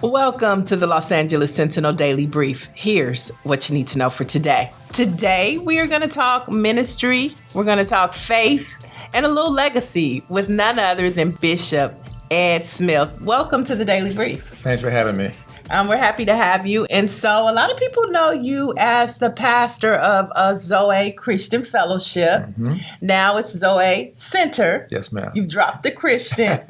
Welcome to the Los Angeles Sentinel Daily Brief. Here's what you need to know for today. Today, we are going to talk ministry, we're going to talk faith, and a little legacy with none other than Bishop Ed Smith. Welcome to the Daily Brief. Thanks for having me. We're happy to have you. And so a lot of people know you as the pastor of Zoe Christian Fellowship. Mm-hmm. Now it's Zoe Center. Yes, ma'am. You've dropped the Christian.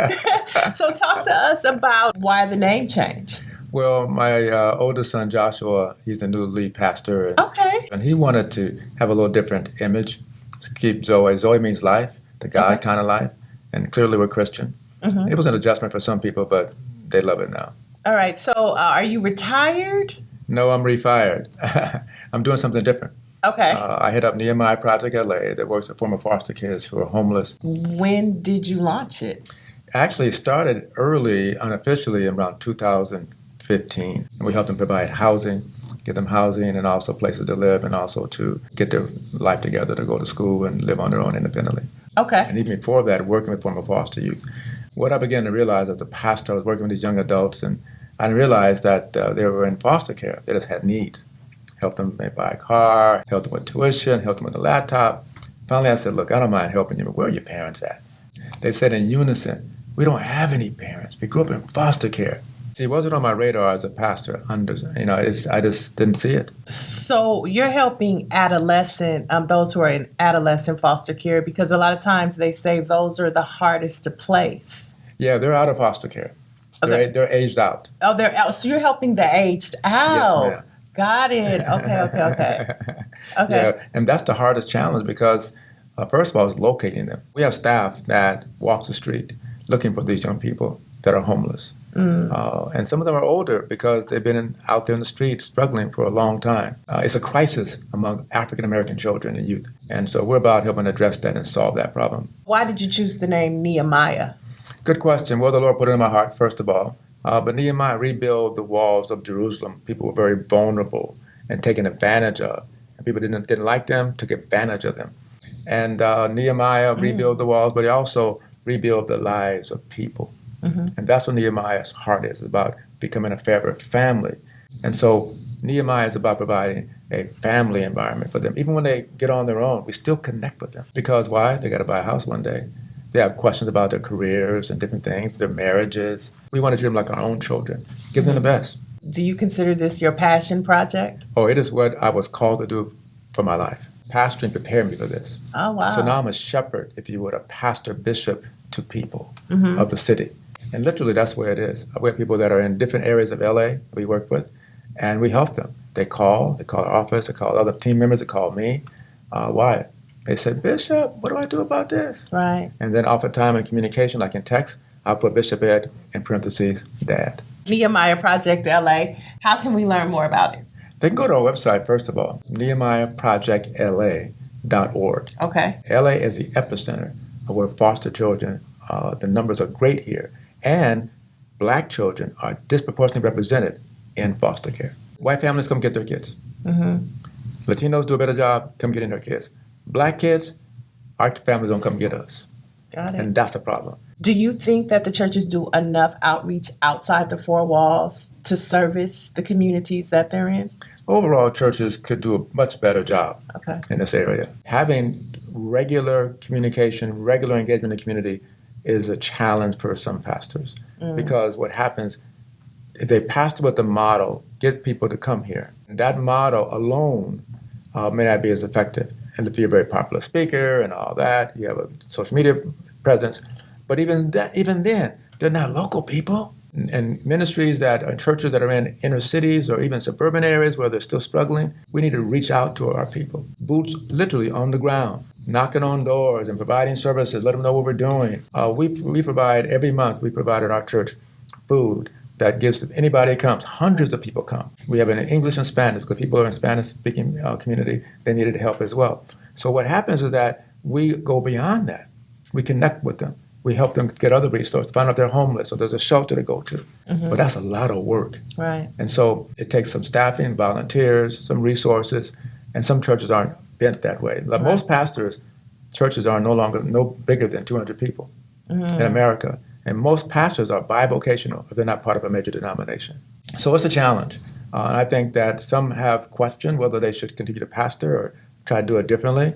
So talk to us about why the name change. Well, my oldest son, Joshua, he's the new lead pastor. Okay. And he wanted to have a little different image to keep Zoe. Zoe means life, the God kind of life. And clearly we're Christian. Mm-hmm. It was an adjustment for some people, but they love it now. All right. So are you retired? No, I'm refired. I'm doing something different. Okay. I head up Nehemiah Project LA that works with former foster kids who are homeless. When did you launch it? Actually started early, unofficially, around 2015. And we helped them provide housing, get them housing and also places to live and also to get their life together to go to school and live on their own independently. Okay. And even before that, working with former foster youth. What I began to realize as a pastor, I was working with these young adults, and I realized that they were in foster care. They just had needs. Help them buy a car, help them with tuition, help them with a laptop. Finally, I said, look, I don't mind helping you, but where are your parents at? They said in unison, we don't have any parents. We grew up in foster care. See, it wasn't on my radar as a pastor. I just didn't see it. So you're helping those who are in adolescent foster care, because a lot of times they say those are the hardest to place. Yeah, they're out of foster care. They're aged out. Oh, they're out. So you're helping the aged out. Yes, ma'am. Got it. Okay. Yeah, and that's the hardest challenge because, first of all, is locating them. We have staff that walks the street looking for these young people that are homeless. And some of them are older because they've been out there in the street struggling for a long time. It's a crisis among African-American children and youth. And so we're about helping address that and solve that problem. Why did you choose the name Nehemiah? Good question. Well, the Lord put it in my heart, first of all. But Nehemiah rebuilt the walls of Jerusalem. People were very vulnerable and taken advantage of. And people didn't like them, took advantage of them. And Nehemiah rebuilt the walls, but he also rebuilt the lives of people. Mm-hmm. And that's what Nehemiah's heart is, about becoming a fabric family. And so Nehemiah is about providing a family environment for them. Even when they get on their own, we still connect with them. Because why? They got to buy a house one day. They have questions about their careers and different things, their marriages. We want to treat them like our own children. Give them the best. Do you consider this your passion project? Oh, it is what I was called to do for my life. Pastoring prepared me for this. Oh, wow. So now I'm a shepherd, if you would, a pastor, bishop to people of the city. And literally, that's where it is. We have people that are in different areas of LA we work with, and we help them. They call our office, they call other team members, they call me. Why? They said, Bishop, what do I do about this? Right. And then oftentimes in communication, like in text, I'll put Bishop Ed in parentheses, Dad. Nehemiah Project LA. How can we learn more about it? They can go to our website, first of all, nehemiahprojectla.org. Okay. LA is the epicenter of where foster children, the numbers are great here. And Black children are disproportionately represented in foster care. White families come get their kids. Mm-hmm. Latinos do a better job, come getting their kids. Black kids, our families don't come get us. Got it. And that's a problem. Do you think that the churches do enough outreach outside the four walls to service the communities that they're in? Overall, churches could do a much better job in this area. Having regular communication, regular engagement in the community is a challenge for some pastors. Because what happens, if they pastor with the model, get people to come here, that model alone may not be as effective. And if you're a very popular speaker and all that, you have a social media presence. But even then, they're not local people. And ministries that are churches that are in inner cities or even suburban areas where they're still struggling, we need to reach out to our people. Boots literally on the ground, knocking on doors and providing services, let them know what we're doing. We provide, every month, we provide at our church food that gives anybody who comes. Hundreds of people come. We have it in English and Spanish because people are in Spanish-speaking community. They needed help as well. So what happens is that we go beyond that. We connect with them. We help them get other resources, find out if they're homeless or there's a shelter to go to. Mm-hmm. But that's a lot of work. Right. And so it takes some staffing, volunteers, some resources, and some churches aren't bent that way. Like most pastors, churches are no bigger than 200 people in America. And most pastors are bivocational if they're not part of a major denomination. So it's a challenge. And I think that some have questioned whether they should continue to pastor or try to do it differently.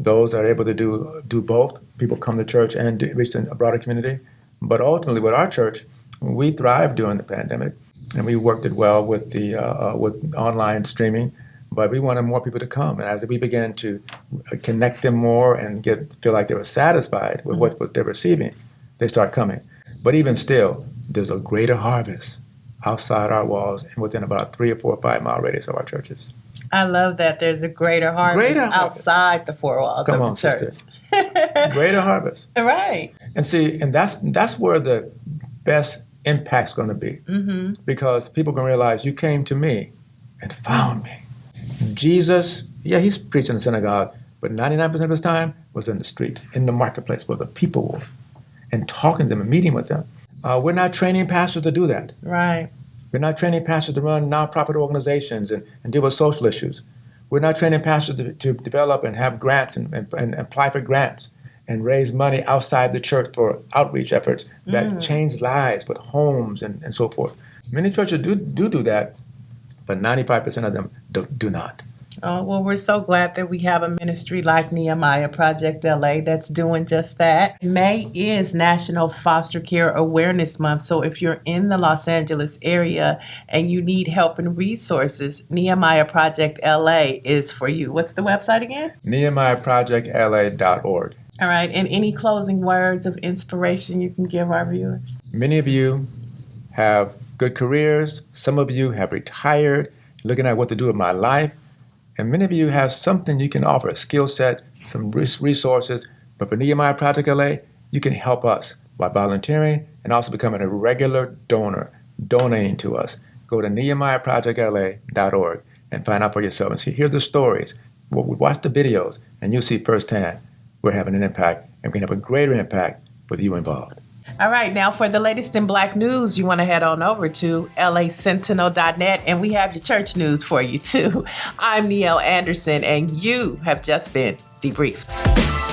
Those that are able to do both, people come to church and reach a broader community. But ultimately, with our church, we thrived during the pandemic, and we worked it well with the with online streaming. But we wanted more people to come, and as we began to connect them more and feel like they were satisfied with what they're receiving, they start coming. But even still, there's a greater harvest outside our walls and within about a 3 or 4 or 5 mile radius of our churches. I love that there's a greater harvest outside the 4 walls of the church. Sister. Greater harvest. Right. And see, and that's where the best impact's going to be. Because people can realize you came to me and found me. Jesus, he's preaching in the synagogue, but 99% of his time was in the streets, in the marketplace where the people were, and talking to them and meeting with them. We're not training pastors to do that. Right. We're not training pastors to run nonprofit organizations and deal with social issues. We're not training pastors to develop and have grants and apply for grants and raise money outside the church for outreach efforts that change lives with homes and so forth. Many churches do that, but 95% of them do not. Oh, well, we're so glad that we have a ministry like Nehemiah Project LA that's doing just that. May is National Foster Care Awareness Month. So if you're in the Los Angeles area and you need help and resources, Nehemiah Project LA is for you. What's the website again? NehemiahProjectLA.org. All right. And any closing words of inspiration you can give our viewers? Many of you have good careers. Some of you have retired, looking at what to do with my life. And many of you have something you can offer, a skill set, some resources. But for Nehemiah Project LA, you can help us by volunteering and also becoming a regular donor, donating to us. Go to NehemiahProjectLA.org and find out for yourself and hear the stories. Watch the videos, and you'll see firsthand we're having an impact, and we can have a greater impact with you involved. All right, now for the latest in Black news, you want to head on over to lasentinel.net, and we have your church news for you too. I'm Niele Anderson, and you have just been debriefed.